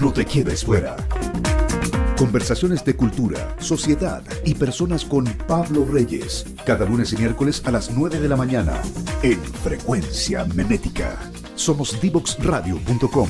No te quedes fuera. Conversaciones de cultura, sociedad y personas con Pablo Reyes. Cada lunes y miércoles a las 9 de la mañana en Frecuencia Memética. Somos divoxradio.com.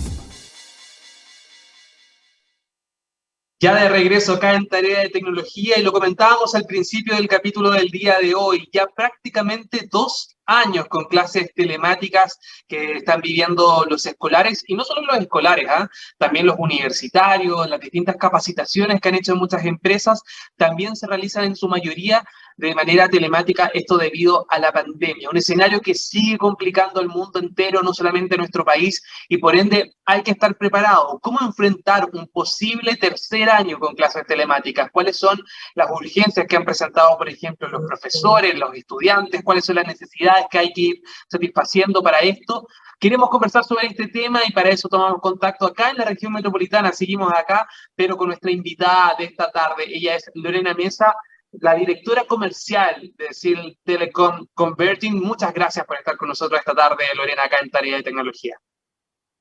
Ya de regreso acá en Tarea de Tecnología, y lo comentábamos al principio del capítulo del día de hoy, ya prácticamente 2 años con clases telemáticas que están viviendo los escolares, y no solo los escolares, también los universitarios, las distintas capacitaciones que han hecho muchas empresas, también se realizan en su mayoría de manera telemática, esto debido a la pandemia, un escenario que sigue complicando al mundo entero, no solamente a nuestro país, y por ende hay que estar preparado. ¿Cómo enfrentar un posible tercer año con clases telemáticas? ¿Cuáles son las urgencias que han presentado, por ejemplo, los profesores, los estudiantes? ¿Cuáles son las necesidades que hay que ir satisfaciendo para esto? Queremos conversar sobre este tema y para eso tomamos contacto acá en la región metropolitana. Seguimos acá, pero con nuestra invitada de esta tarde. Ella es Lorena Mesa, la directora comercial de Seal Telecom Converting. Muchas gracias por estar con nosotros esta tarde, Lorena, acá en Tarea de Tecnología.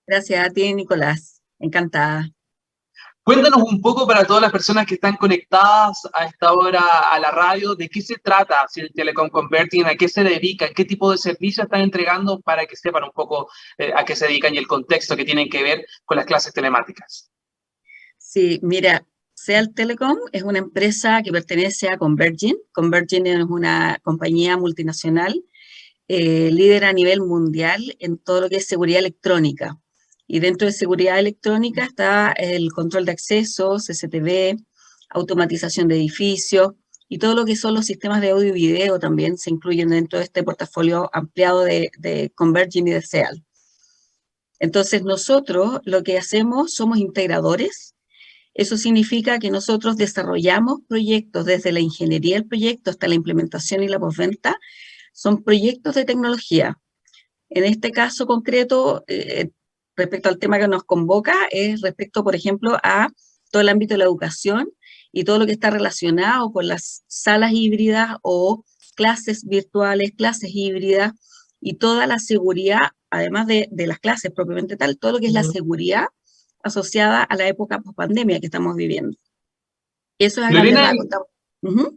Gracias a ti, Nicolás. Encantada. Cuéntanos un poco para todas las personas que están conectadas a esta hora a la radio, ¿de qué se trata Seal Telecom Converting? ¿A qué se dedica? ¿Qué tipo de servicios están entregando para que sepan un poco a qué se dedican y el contexto que tienen que ver con las clases telemáticas? Sí, mira, Seal Telecom es una empresa que pertenece a Convergint. Convergint es una compañía multinacional, líder a nivel mundial en todo lo que es seguridad electrónica. Y dentro de seguridad electrónica está el control de acceso, CCTV, automatización de edificios y todo lo que son los sistemas de audio y video también se incluyen dentro de este portafolio ampliado de Convergint y de Seal. Entonces nosotros lo que hacemos somos integradores. Eso significa que nosotros desarrollamos proyectos desde la ingeniería del proyecto hasta la implementación y la postventa. Son proyectos de tecnología. En este caso concreto, respecto al tema que nos convoca, es respecto, por ejemplo, a todo el ámbito de la educación y todo lo que está relacionado con las salas híbridas o clases virtuales, clases híbridas y toda la seguridad, además de las clases propiamente tal, todo lo que es la seguridad asociada a la época post-pandemia que estamos viviendo. Eso es a grandes rasgos.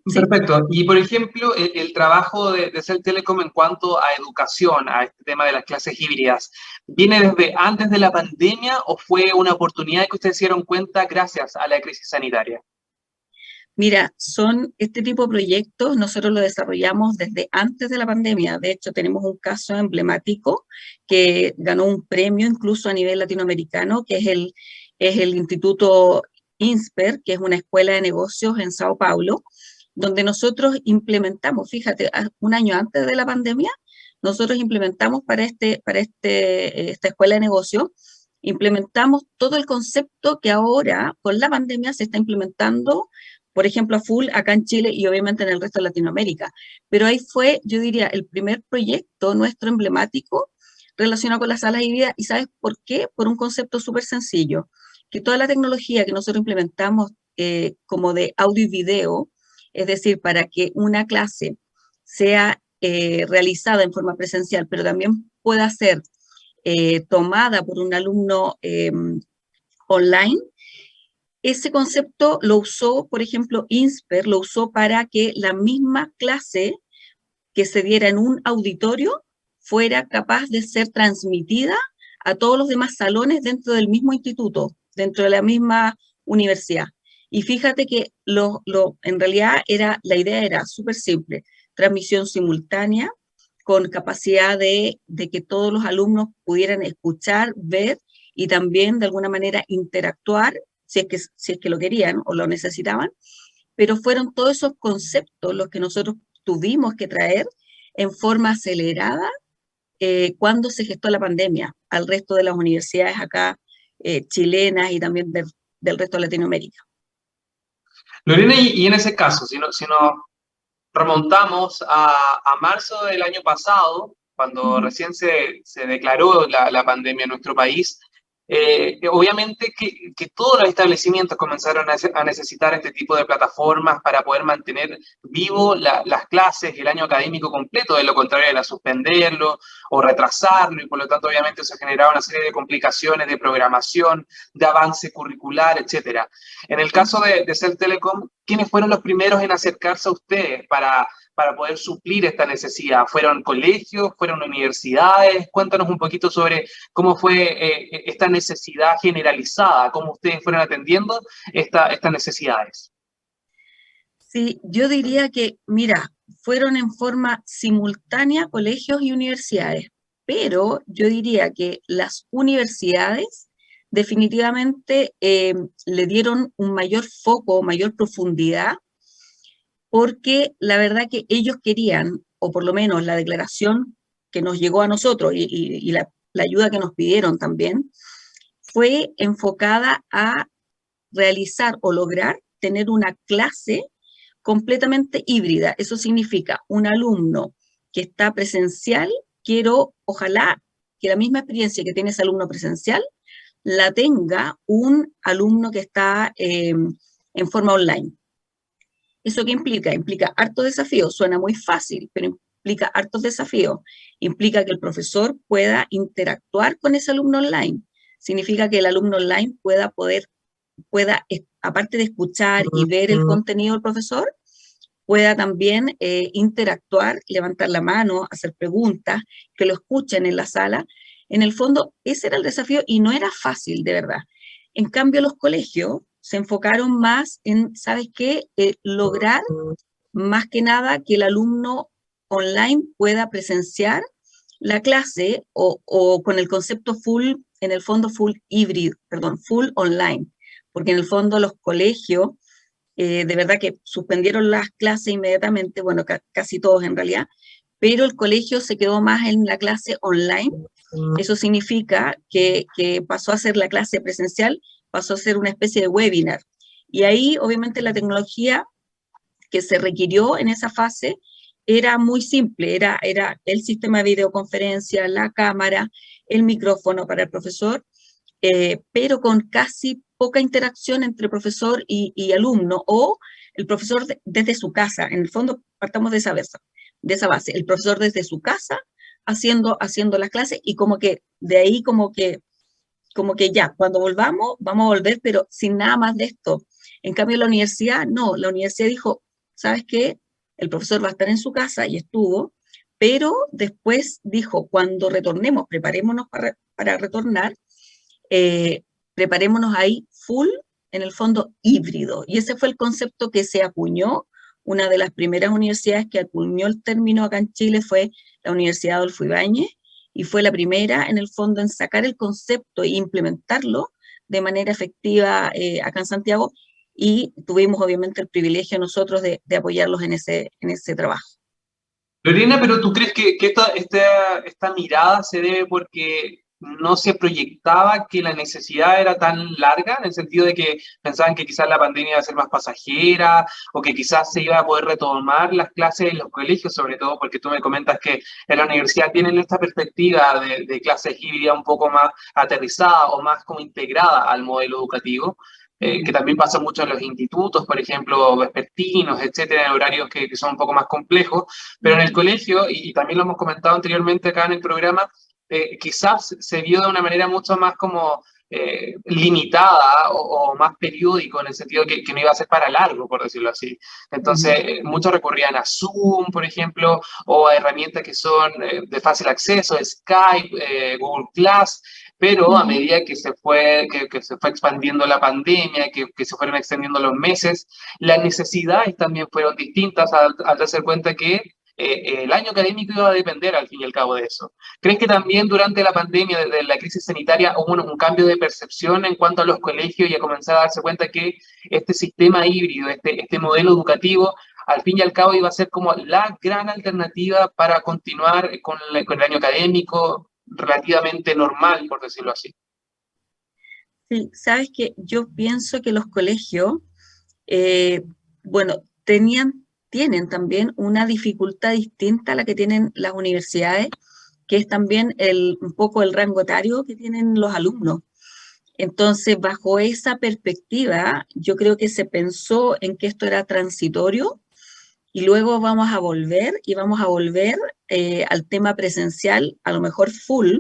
¿Sí? Perfecto. Y, por ejemplo, el trabajo de Cell Telecom en cuanto a educación, a este tema de las clases híbridas, ¿viene desde antes de la pandemia o fue una oportunidad que ustedes se dieron cuenta gracias a la crisis sanitaria? Mira, son este tipo de proyectos, nosotros lo desarrollamos desde antes de la pandemia. De hecho, tenemos un caso emblemático que ganó un premio incluso a nivel latinoamericano, que es el Instituto INSPER, que es una escuela de negocios en Sao Paulo, donde nosotros implementamos, fíjate, un año antes de la pandemia, nosotros implementamos para esta escuela de negocios, implementamos todo el concepto que ahora, con la pandemia, se está implementando, por ejemplo, a full acá en Chile y obviamente en el resto de Latinoamérica. Pero ahí fue, yo diría, el primer proyecto nuestro emblemático relacionado con las salas híbridas. ¿Y sabes por qué? Por un concepto súper sencillo, que toda la tecnología que nosotros implementamos como de audio y video, es decir, para que una clase sea realizada en forma presencial, pero también pueda ser tomada por un alumno online, ese concepto lo usó, por ejemplo, INSPER, lo usó para que la misma clase que se diera en un auditorio fuera capaz de ser transmitida a todos los demás salones dentro del mismo instituto, dentro de la misma universidad. Y fíjate que en realidad la idea era súper simple, transmisión simultánea, con capacidad de que todos los alumnos pudieran escuchar, ver y también de alguna manera interactuar, si es que lo querían o lo necesitaban, pero fueron todos esos conceptos los que nosotros tuvimos que traer en forma acelerada cuando se gestó la pandemia al resto de las universidades acá chilenas y también del resto de Latinoamérica. Lorena, y en ese caso, si nos remontamos a marzo del año pasado, cuando recién se declaró la pandemia en nuestro país, Obviamente que todos los establecimientos comenzaron a necesitar este tipo de plataformas para poder mantener vivo las clases, el año académico completo, de lo contrario era suspenderlo o retrasarlo, y por lo tanto obviamente se generaba una serie de complicaciones de programación, de avance curricular, etcétera. En el caso de Cell Telecom, ¿quiénes fueron los primeros en acercarse a ustedes para poder suplir esta necesidad? ¿Fueron colegios? ¿Fueron universidades? Cuéntanos un poquito sobre cómo fue esta necesidad generalizada, cómo ustedes fueron atendiendo estas necesidades. Sí, yo diría que, mira, fueron en forma simultánea colegios y universidades, pero yo diría que las universidades definitivamente le dieron un mayor foco, mayor profundidad, porque la verdad que ellos querían, o por lo menos la declaración que nos llegó a nosotros y la ayuda que nos pidieron también, fue enfocada a realizar o lograr tener una clase completamente híbrida. Eso significa un alumno que está presencial, ojalá que la misma experiencia que tiene ese alumno presencial, la tenga un alumno que está en forma online. ¿Eso qué implica? Implica hartos desafíos. Suena muy fácil, pero implica hartos desafíos. Implica que el profesor pueda interactuar con ese alumno online. Significa que el alumno online pueda, aparte de escuchar y ver el contenido del profesor, pueda también interactuar, levantar la mano, hacer preguntas, que lo escuchen en la sala. En el fondo, ese era el desafío y no era fácil, de verdad. En cambio, los colegios se enfocaron más en, ¿sabes qué? Lograr más que nada que el alumno online pueda presenciar la clase o con el concepto full, en el fondo full híbrido, perdón, full online, porque en el fondo los colegios de verdad que suspendieron las clases inmediatamente, bueno, casi todos en realidad, pero el colegio se quedó más en la clase online. Eso significa que pasó a ser la clase presencial, pasó a ser una especie de webinar. Y ahí, obviamente, la tecnología que se requirió en esa fase era muy simple, era el sistema de videoconferencia, la cámara, el micrófono para el profesor, pero con casi poca interacción entre profesor y alumno, o el profesor desde su casa. En el fondo, partamos de esa base. El profesor desde su casa haciendo las clases, y como que de ahí como que ya, cuando volvamos, vamos a volver, pero sin nada más de esto. En cambio, la universidad, no, la universidad dijo, ¿sabes qué? El profesor va a estar en su casa, y estuvo, pero después dijo, cuando retornemos, preparémonos para retornar, preparémonos ahí full, en el fondo híbrido. Y ese fue el concepto que se acuñó. Una de las primeras universidades que acuñó el término acá en Chile fue la Universidad Adolfo Ibáñez, y fue la primera en el fondo en sacar el concepto e implementarlo de manera efectiva acá en Santiago, y tuvimos obviamente el privilegio nosotros de apoyarlos en ese trabajo. Lorena, pero ¿tú crees que esta mirada se debe porque no se proyectaba que la necesidad era tan larga, en el sentido de que pensaban que quizás la pandemia iba a ser más pasajera, o que quizás se iba a poder retomar las clases en los colegios, sobre todo porque tú me comentas que en la universidad tienen esta perspectiva de clases híbridas un poco más aterrizada o más como integrada al modelo educativo? Que también pasa mucho en los institutos, por ejemplo, vespertinos, etcétera, en horarios que son un poco más complejos, pero en el colegio, y también lo hemos comentado anteriormente acá en el programa, quizás se vio de una manera mucho más como limitada o más periódico, en el sentido que no iba a ser para largo, por decirlo así. Entonces, muchos recurrían a Zoom, por ejemplo, o a herramientas que son de fácil acceso, Skype, Google Class, pero a medida que se fue expandiendo la pandemia, que se fueron extendiendo los meses, las necesidades también fueron distintas al darse cuenta que el año académico iba a depender al fin y al cabo de eso. ¿Crees que también durante la pandemia, desde la crisis sanitaria, hubo un cambio de percepción en cuanto a los colegios y a comenzar a darse cuenta que este sistema híbrido, este modelo educativo, al fin y al cabo iba a ser como la gran alternativa para continuar con el año académico relativamente normal, por decirlo así? Sí, sabes que yo pienso que los colegios, bueno, tienen también una dificultad distinta a la que tienen las universidades, que es también un poco el rango etario que tienen los alumnos. Entonces, bajo esa perspectiva, yo creo que se pensó en que esto era transitorio y luego vamos a volver y vamos a volver al tema presencial, a lo mejor full.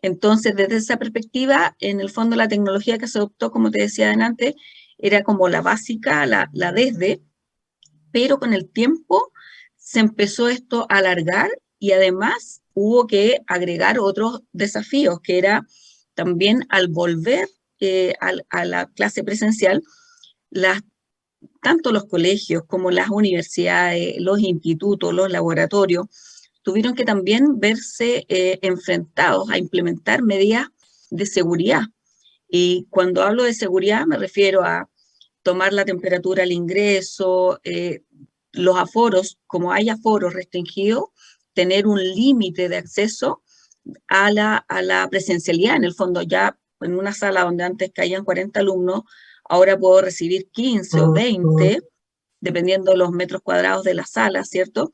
Entonces, desde esa perspectiva, en el fondo la tecnología que se adoptó, como te decía antes, era como la básica, la desde, pero con el tiempo se empezó esto a alargar y además hubo que agregar otros desafíos, que era también al volver a la clase presencial, las, tanto los colegios como las universidades, los institutos, los laboratorios, tuvieron que también verse enfrentados a implementar medidas de seguridad. Y cuando hablo de seguridad me refiero a tomar la temperatura al ingreso, los aforos, como hay aforos restringidos, tener un límite de acceso a la presencialidad. En el fondo, ya en una sala donde antes caían 40 alumnos, ahora puedo recibir 15 o 20, dependiendo de los metros cuadrados de la sala, ¿cierto?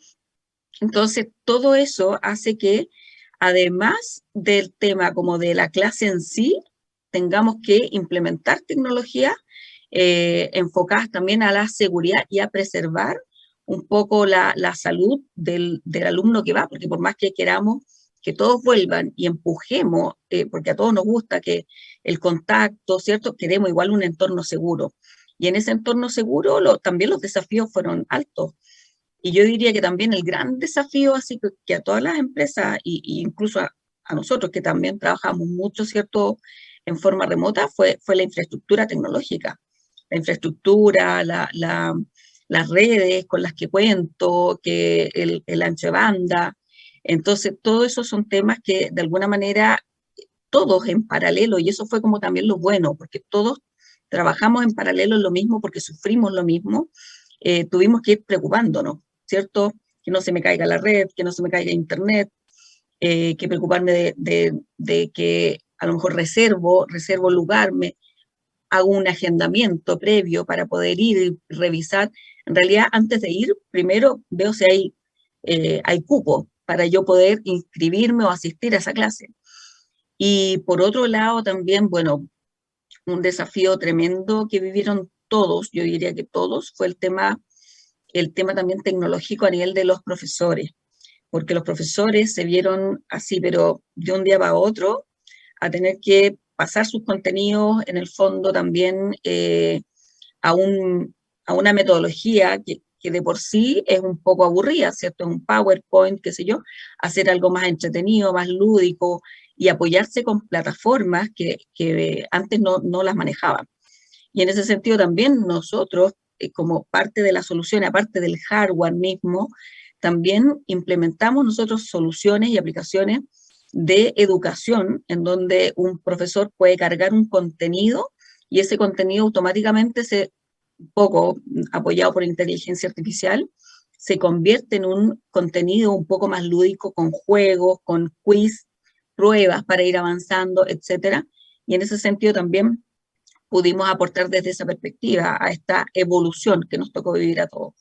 Entonces, todo eso hace que, además del tema como de la clase en sí, tengamos que implementar tecnologías enfocadas también a la seguridad y a preservar un poco la salud del alumno que va, porque por más que queramos que todos vuelvan y empujemos, porque a todos nos gusta que el contacto, ¿cierto? Queremos igual un entorno seguro. Y en ese entorno seguro también los desafíos fueron altos. Y yo diría que también el gran desafío, así que a todas las empresas, y incluso a nosotros que también trabajamos mucho, ¿cierto?, en forma remota, fue la infraestructura tecnológica. La infraestructura, las redes con las que cuento, que el ancho de banda. Entonces, todo eso son temas que de alguna manera todos en paralelo, y eso fue como también lo bueno, porque todos trabajamos en paralelo en lo mismo, porque sufrimos lo mismo, tuvimos que ir preocupándonos, ¿cierto? Que no se me caiga la red, que no se me caiga internet, que preocuparme de que a lo mejor reservo lugar, hago un agendamiento previo para poder ir y revisar. En realidad, antes de ir, primero veo si hay cupo para yo poder inscribirme o asistir a esa clase. Y por otro lado también, bueno, un desafío tremendo que vivieron todos, yo diría que todos, fue el tema también tecnológico a nivel de los profesores, porque los profesores se vieron así, pero de un día para otro, a tener que pasar sus contenidos en el fondo también a una metodología que de por sí es un poco aburrida, ¿cierto? Un PowerPoint, qué sé yo, hacer algo más entretenido, más lúdico y apoyarse con plataformas que antes no las manejaban. Y en ese sentido también nosotros, como parte de la solución, aparte del hardware mismo, también implementamos nosotros soluciones y aplicaciones de educación en donde un profesor puede cargar un contenido y ese contenido automáticamente un poco apoyado por inteligencia artificial, se convierte en un contenido un poco más lúdico, con juegos, con quiz, pruebas para ir avanzando, etcétera. Y en ese sentido también pudimos aportar desde esa perspectiva a esta evolución que nos tocó vivir a todos.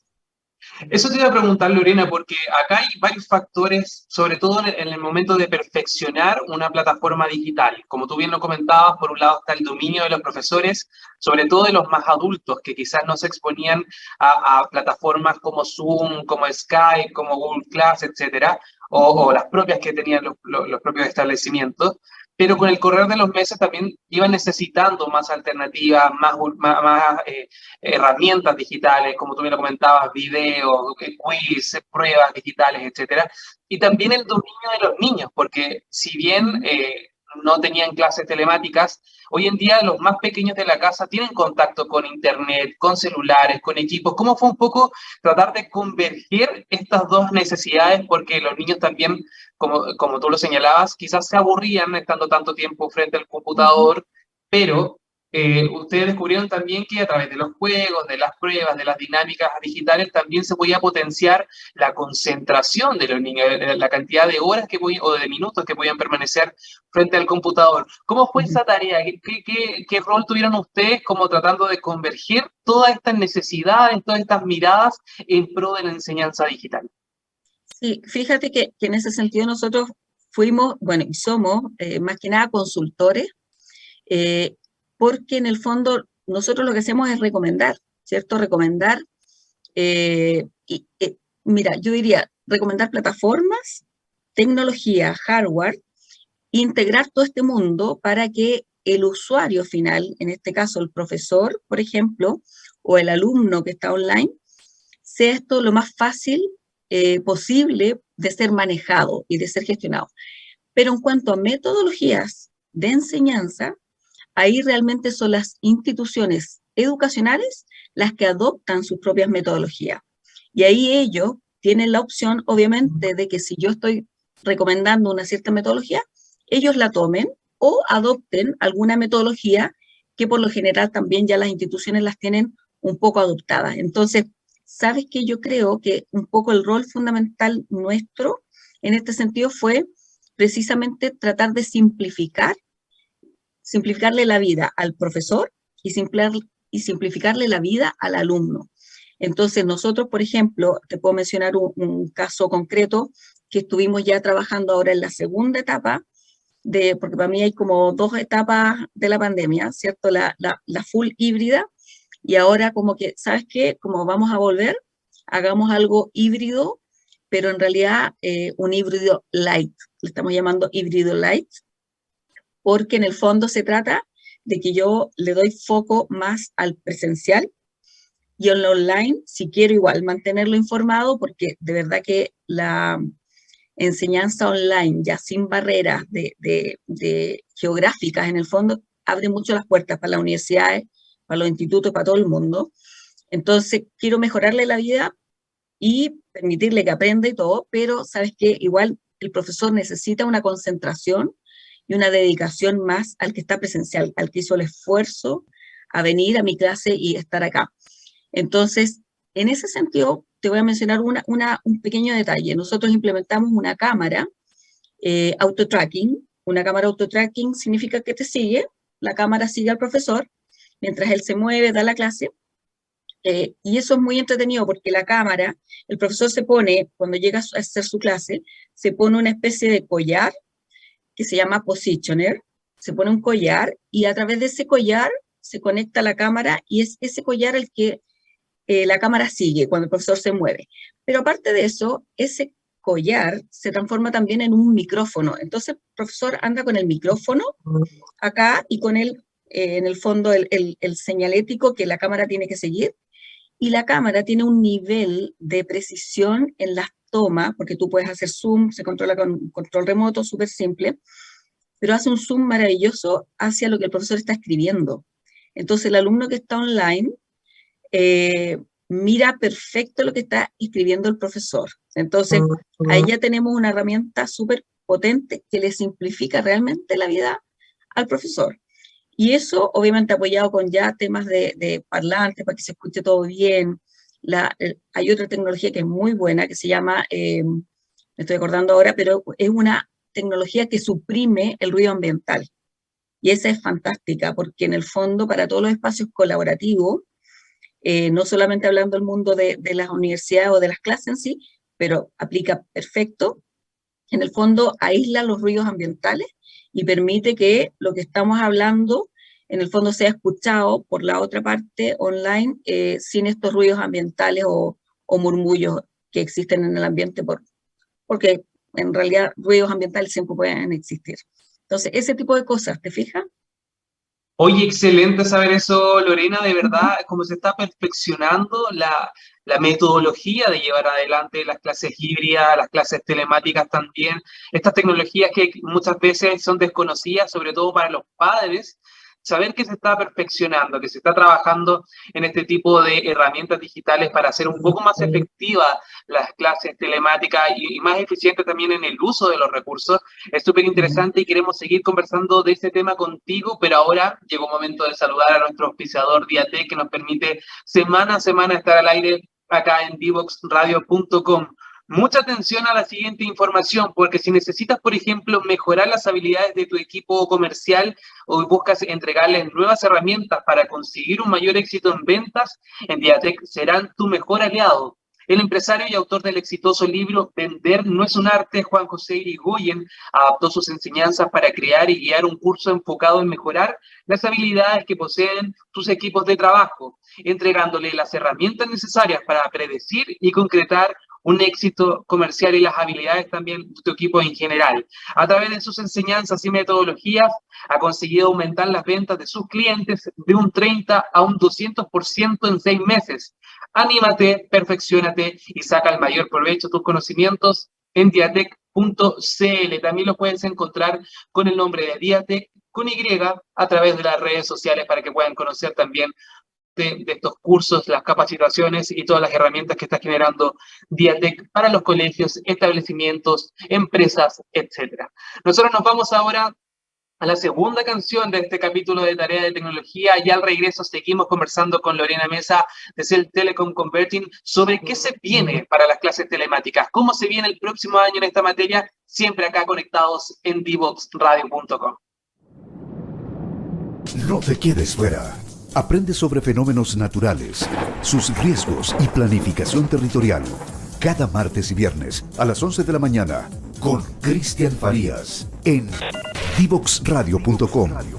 Eso te iba a preguntar, Lorena, porque acá hay varios factores, sobre todo en el momento de perfeccionar una plataforma digital. Como tú bien lo comentabas, por un lado está el dominio de los profesores, sobre todo de los más adultos, que quizás no se exponían a plataformas como Zoom, como Skype, como Google Class, etcétera, o las propias que tenían los propios establecimientos. Pero con el correr de los meses también iban necesitando más alternativas, más herramientas digitales, como tú bien lo comentabas, videos, quiz, pruebas digitales, etcétera. Y también el dominio de los niños, porque si bien no tenían clases telemáticas, hoy en día los más pequeños de la casa tienen contacto con internet, con celulares, con equipos. ¿Cómo fue un poco tratar de converger estas dos necesidades? Porque los niños también, como tú lo señalabas, quizás se aburrían estando tanto tiempo frente al computador, pero ustedes descubrieron también que a través de los juegos, de las pruebas, de las dinámicas digitales, también se podía potenciar la concentración de los niños, la cantidad de horas o de minutos que podían permanecer frente al computador. ¿Cómo fue esa tarea? ¿Qué rol tuvieron ustedes como tratando de converger todas estas necesidades, todas estas miradas en pro de la enseñanza digital? Sí, fíjate que en ese sentido nosotros fuimos, bueno, y somos más que nada consultores porque en el fondo nosotros lo que hacemos es recomendar, ¿cierto? Recomendar, mira, yo diría recomendar plataformas, tecnología, hardware, integrar todo este mundo para que el usuario final, en este caso el profesor, por ejemplo, o el alumno que está online, sea esto lo más fácil posible de ser manejado y de ser gestionado. Pero en cuanto a metodologías de enseñanza, ahí realmente son las instituciones educacionales las que adoptan sus propias metodologías. Y ahí ellos tienen la opción, obviamente, de que si yo estoy recomendando una cierta metodología, ellos la tomen o adopten alguna metodología que por lo general también ya las instituciones las tienen un poco adoptadas. Entonces, ¿sabes qué? Yo creo que un poco el rol fundamental nuestro en este sentido fue precisamente tratar de simplificarle la vida al profesor y simplificarle la vida al alumno. Entonces, nosotros, por ejemplo, te puedo mencionar un caso concreto que estuvimos ya trabajando ahora en la segunda etapa, porque para mí hay como 2 etapas de la pandemia, ¿cierto? La full híbrida, y ahora como que, ¿sabes qué? Como vamos a volver, hagamos algo híbrido, pero en realidad un híbrido light, le estamos llamando híbrido light, porque en el fondo se trata de que yo le doy foco más al presencial y en lo online, si quiero igual mantenerlo informado, porque de verdad que la enseñanza online, ya sin barreras de geográficas, en el fondo, abre mucho las puertas para las universidades, para los institutos, para todo el mundo. Entonces, quiero mejorarle la vida y permitirle que aprenda y todo, pero sabes que igual el profesor necesita una concentración y una dedicación más al que está presencial, al que hizo el esfuerzo a venir a mi clase y estar acá. Entonces, en ese sentido, te voy a mencionar un pequeño detalle. Nosotros implementamos una cámara auto-tracking. Una cámara auto-tracking significa que te sigue, la cámara sigue al profesor, mientras él se mueve, da la clase, y eso es muy entretenido porque la cámara, el profesor se pone, cuando llega a hacer su clase, se pone una especie de collar que se llama positioner, se pone un collar y a través de ese collar se conecta la cámara y es ese collar el que la cámara sigue cuando el profesor se mueve. Pero aparte de eso, ese collar se transforma también en un micrófono. Entonces el profesor anda con el micrófono acá y con en el fondo el señalético que la cámara tiene que seguir. Y la cámara tiene un nivel de precisión en las tomas, porque tú puedes hacer zoom, se controla con control remoto, súper simple, pero hace un zoom maravilloso hacia lo que el profesor está escribiendo. Entonces el alumno que está online mira perfecto lo que está escribiendo el profesor. Entonces ahí ya tenemos una herramienta súper potente que le simplifica realmente la vida al profesor. Y eso, obviamente, apoyado con ya temas de parlantes para que se escuche todo bien. Hay otra tecnología que es muy buena, que se llama, me estoy acordando ahora, pero es una tecnología que suprime el ruido ambiental. Y esa es fantástica, porque en el fondo, para todos los espacios colaborativos, no solamente hablando del mundo de las universidades o de las clases en sí, pero aplica perfecto. En el fondo, aísla los ruidos ambientales y permite que lo que estamos hablando en el fondo sea escuchado por la otra parte online sin estos ruidos ambientales o murmullos que existen en el ambiente, porque en realidad ruidos ambientales siempre pueden existir. Entonces, ese tipo de cosas, ¿te fijas? Oye, excelente saber eso, Lorena, de verdad, cómo se está perfeccionando la metodología de llevar adelante las clases híbridas, las clases telemáticas también, estas tecnologías que muchas veces son desconocidas, sobre todo para los padres, saber que se está perfeccionando, que se está trabajando en este tipo de herramientas digitales para hacer un poco más efectivas las clases telemáticas y más eficiente también en el uso de los recursos. Es súper interesante y queremos seguir conversando de este tema contigo, pero ahora llegó el momento de saludar a nuestro auspiciador Diatec, que nos permite semana a semana estar al aire acá en divoxradio.com. Mucha atención a la siguiente información, porque si necesitas, por ejemplo, mejorar las habilidades de tu equipo comercial o buscas entregarles nuevas herramientas para conseguir un mayor éxito en ventas, en Diatec serán tu mejor aliado. El empresario y autor del exitoso libro Vender no es un arte, Juan José Irigoyen, adaptó sus enseñanzas para crear y guiar un curso enfocado en mejorar las habilidades que poseen tus equipos de trabajo, entregándole las herramientas necesarias para predecir y concretar un éxito comercial y las habilidades también de tu equipo en general. A través de sus enseñanzas y metodologías, ha conseguido aumentar las ventas de sus clientes de un 30 a un 200% en 6 meses. Anímate, perfecciónate y saca el mayor provecho de tus conocimientos en diatec.cl. También lo puedes encontrar con el nombre de Diatec con Y a través de las redes sociales para que puedan conocer también de estos cursos, las capacitaciones y todas las herramientas que está generando Diatec para los colegios, establecimientos, empresas, etc. Nosotros nos vamos ahora a la segunda canción de este capítulo de Tarea de Tecnología y al regreso seguimos conversando con Lorena Mesa de Cell Telecom Converting sobre qué se viene para las clases telemáticas, cómo se viene el próximo año en esta materia, siempre acá conectados en divoxradio.com. No te quedes fuera. Aprende sobre fenómenos naturales, sus riesgos y planificación territorial. Cada martes y viernes a las 11 de la mañana con Cristian Farías en divoxradio.com.